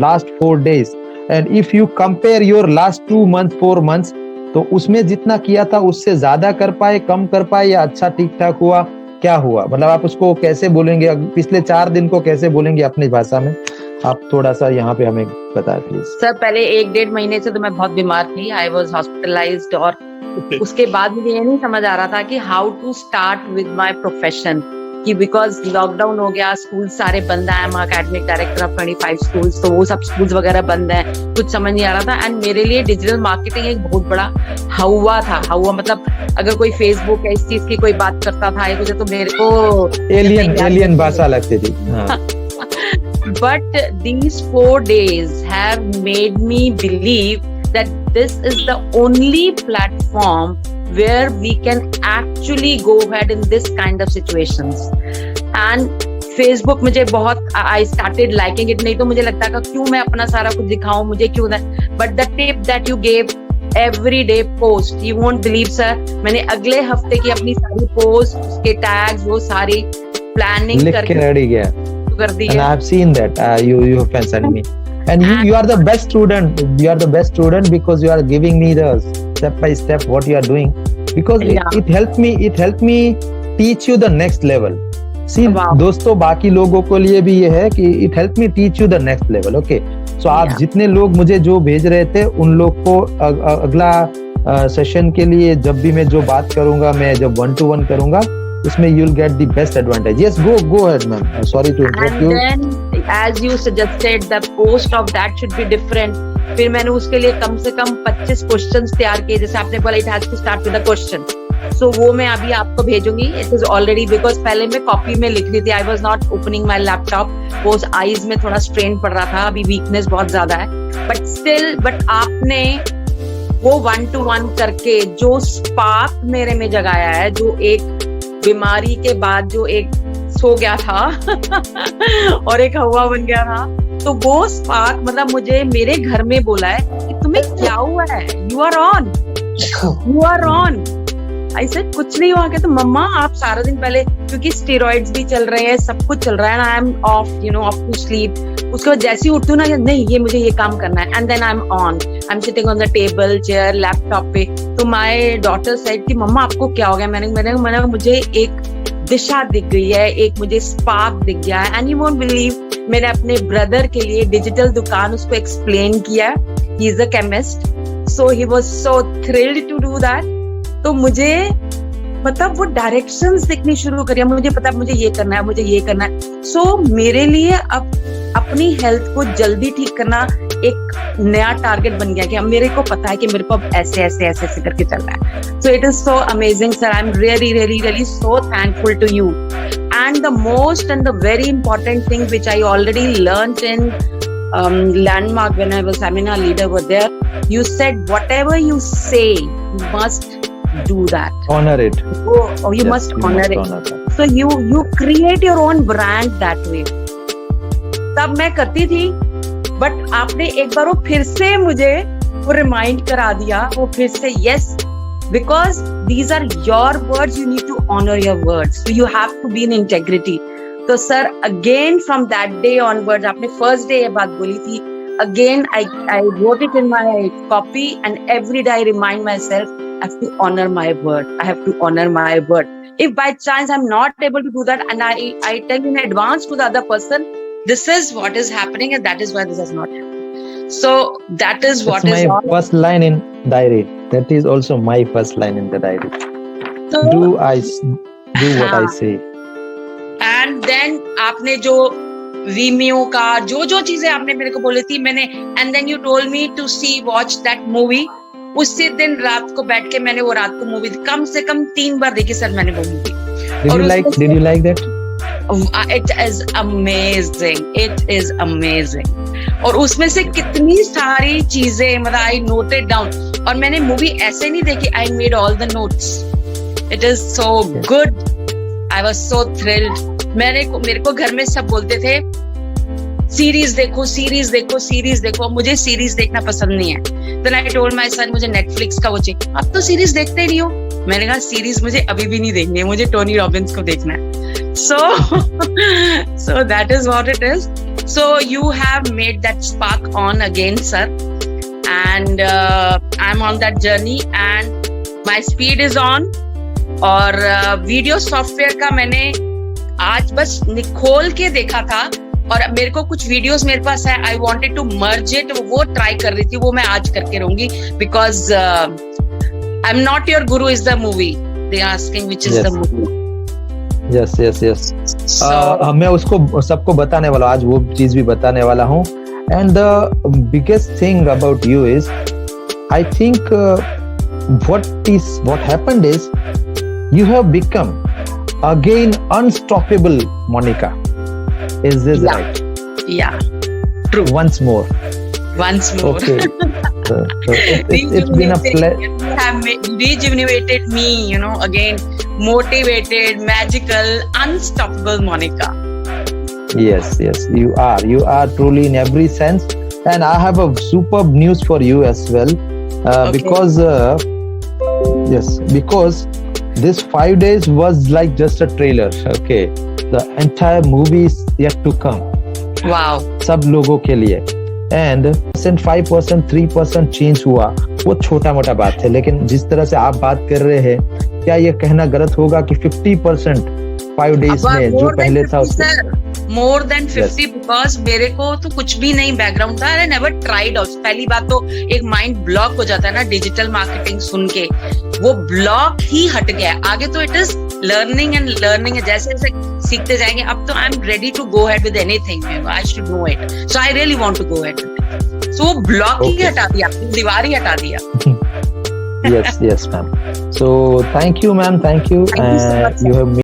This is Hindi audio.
last 4 days, and if you compare your last 2 months 4 months, तो उसमें जितना किया था उससे ज्यादा कर पाए, कम कर पाए, या अच्छा ठीक ठाक हुआ, क्या हुआ? मतलब आप उसको कैसे बोलेंगे, पिछले 4 दिन को कैसे बोलेंगे अपनी भाषा में? आप थोड़ा सा यहाँ पे हमें बताएं प्लीज। सर पहले 1-1.5 महीने से तो मैं बहुत बीमार थी, आई वॉज हॉस्पिटलाइज्ड, और उसके बाद मुझे ये नहीं समझ आ रहा था कि how to start with my profession, कि बिकॉज लॉकडाउन हो गया, स्कूल सारे बंद है, मैं एकेडमिक डायरेक्टर ऑफ 25 स्कूल्स, तो वो सब स्कूल्स वगैरह बंद है, कुछ समझ नहीं आ रहा था। एंड मेरे लिए डिजिटल मार्केटिंग एक बहुत बड़ा हवा था। हवा मतलब अगर कोई फेसबुक या इस चीज की कोई बात करता था मुझे, तो मेरे को एलियन भाषा लगती थी। But these 4 days have made me believe that this is the only platform where we can actually go ahead in this kind of situations. And Facebook मुझे बहुत I started liking it, नहीं तो मुझे लगता था क्यों मैं अपना सारा कुछ दिखाऊं, मुझे क्यों ना। But the tip that you gave, every day post, you won't believe sir, मैंने अगले हफ्ते की अपनी सारी पोस्ट, उसके टैग्स, वो सारी प्लानिंग करके रेडी किया कर दी है। And I've seen that you have sent me, and you are the best student. You are the best student because you are giving me the step by step what you are doing, because it helped me teach you the next level. See दोस्तों, बाकी लोगों को लिए भी ये है कि it helped me teach you the next level. Okay, so आप जितने लोग मुझे जो भेज रहे थे उन लोग को अगला सेशन के लिए जब भी मैं जो बात करूंगा, मैं जब 1-to-1 करूंगा, उसमें you'll get the best advantage. Yes, go ahead ma'am, sorry to interrupt you. And then as you suggested, the post of that should be different. फिर मैंने उसके लिए कम से कम 25 क्वेश्चंस तैयार किए, जैसे आपने बोला it has to start with a question. So वो मैं अभी आपको भेजूंगी. It is already, because पहले मैं कॉपी में लिख रही थी, I was not opening my laptop. वो आईज में थोड़ा स्ट्रेन पड़ रहा था, अभी वीकनेस बहुत ज्यादा है, बट आपने वो 1-to-1 करके जो स्पार्क मेरे में जगाया है, जो एक बीमारी के बाद जो एक सो गया था और एक हवा बन गया था, तो वो स्पार्क मतलब मुझे मेरे घर में बोला है कि तुम्हें क्या हुआ है, you are on. I said कुछ नहीं हुआ। कहते मम्मा आप सारा दिन पहले, क्योंकि स्टेरॉइड्स भी चल रहे हैं, सब कुछ चल रहा है, I am off to sleep. उसके बाद जैसे ही उठती हूँ ना, नहीं ये मुझे ये काम करना है, and then I am sitting on the table, chair, laptop पे। तो माय डॉटर सेड कि मम्मा आपको क्या हो गया? मैंने मुझे एक दिशा दिख गई है, एक मुझे स्पार्क दिख गया है। एंड यू वोंट बिलीव, मैंने अपने ब्रदर के लिए डिजिटल दुकान उसको एक्सप्लेन किया, he is a chemist, so he was so thrilled to do that. तो मुझे मतलब वो डायरेक्शंस दिखनी शुरू करी, मुझे पता मुझे ये करना है, मुझे ये करना है। सो मेरे लिए अब अपनी हेल्थ को जल्दी ठीक करना एक नया टारगेट बन गया कि अब मेरे को पता है कि मेरे को अब ऐसे करके चलना है। So it is so amazing sir, I am really so thankful to you. And the most and the very important thing which I already learned in Landmark when I was seminar leader over there, you said whatever you say, you must do that. Honor it. Oh, you must honor it. So you create your own brand that way. तब मैं करती थी, बट आपने एक बार वो फिर से मुझे वो रिमाइंड करा दिया, वो फिर से yes, because these are your words, you need to honor your words, so you have to be in integrity. तो sir again from that day onwards, आपने फर्स्ट डे ये बात बोली थी, again I wrote it in my copy, and every day I remind myself I have to honor my word. I have to honor my word. If by chance I'm not able to do that, and I tell in advance to the other person, this is what is happening and that is why this is not happening. So that is what is my first line in diary. That is also my first line in the diary. So do what I say. And then आपने जो Vimeo का जो चीजें आपने मेरे को बोली थी, मैंने, and then you told me to watch that movie. उसी दिन रात को बैठ के मैंने वो रात को मूवी कम से कम 3 बार देखी सर मैंने वो movie. Did you like that? It is amazing. It is amazing. और उसमें से कितनी सारी चीजें मतलब I noted down, और मैंने मूवी ऐसे नहीं देखी, I made all the notes. It is so good. I was so thrilled. मेरे को घर में सब बोलते थे सीरीज देखो, मुझे सीरीज देखना पसंद नहीं है। Then I told my son मुझे नेटफ्लिक्स का वो चाहिए। आप तो सीरीज देखते ही नहीं हो। मैंने कहा सीरीज मुझे अभी भी नहीं देखनी है, मुझे टोनी रॉबिन्स को देखना है। So that is what it is. So you have made that spark on again, sir, and I'm on that journey and my speed is on. और वीडियो सॉफ्टवेयर का मैंने आज बस खोल के देखा था और मेरे को कुछ वीडियोस मेरे पास है, I wanted to merge it, वो ट्राई कर रही थी, वो मैं आज करके रहूंगी because I am not your guru is the movie, they are asking which is the movie. Yes yes yes, मैं उसको सबको बताने वाला हूँ आज, वो चीज भी बताने वाला हूँ। And the biggest thing about you is I think what happened is you have become again unstoppable, Monica. Is this right? Yeah, true. Once more. Okay. It's been a pleasure. You have rejuvenated me, again, motivated, magical, unstoppable Monica. Yes, you are truly in every sense. And I have a superb news for you as well. Because this 5 days was like just a trailer. Okay, the entire movie is yet to come. Wow. सब लोगों के लिए. And 5%, 3% चेंज हुआ, वो छोटा मोटा बात है, लेकिन जिस तरह से आप बात कर रहे हैं, क्या ये कहना गलत होगा कि 50% 5 days में जो पहले था उससे मोर देन 50, बिकॉज मेरे को तो कुछ भी नहीं बैकग्राउंड था, आई नेवर ट्राइड आउट। पहली बात तो एक माइंड ब्लॉक हो जाता है ना डिजिटल मार्केटिंग सुन के, वो ब्लॉक ही हट गया। आगे तो it is learning and learning, जैसे जैसे सीखते जाएंगे। अब तो I am ready to go head with anything, I should know it, so I really want to go head. So वो ब्लॉक ही हटा दिया, दीवार ही हटा दिया। Yes, ma'am. So thank you, ma'am. Thank you. Thank you so much, you have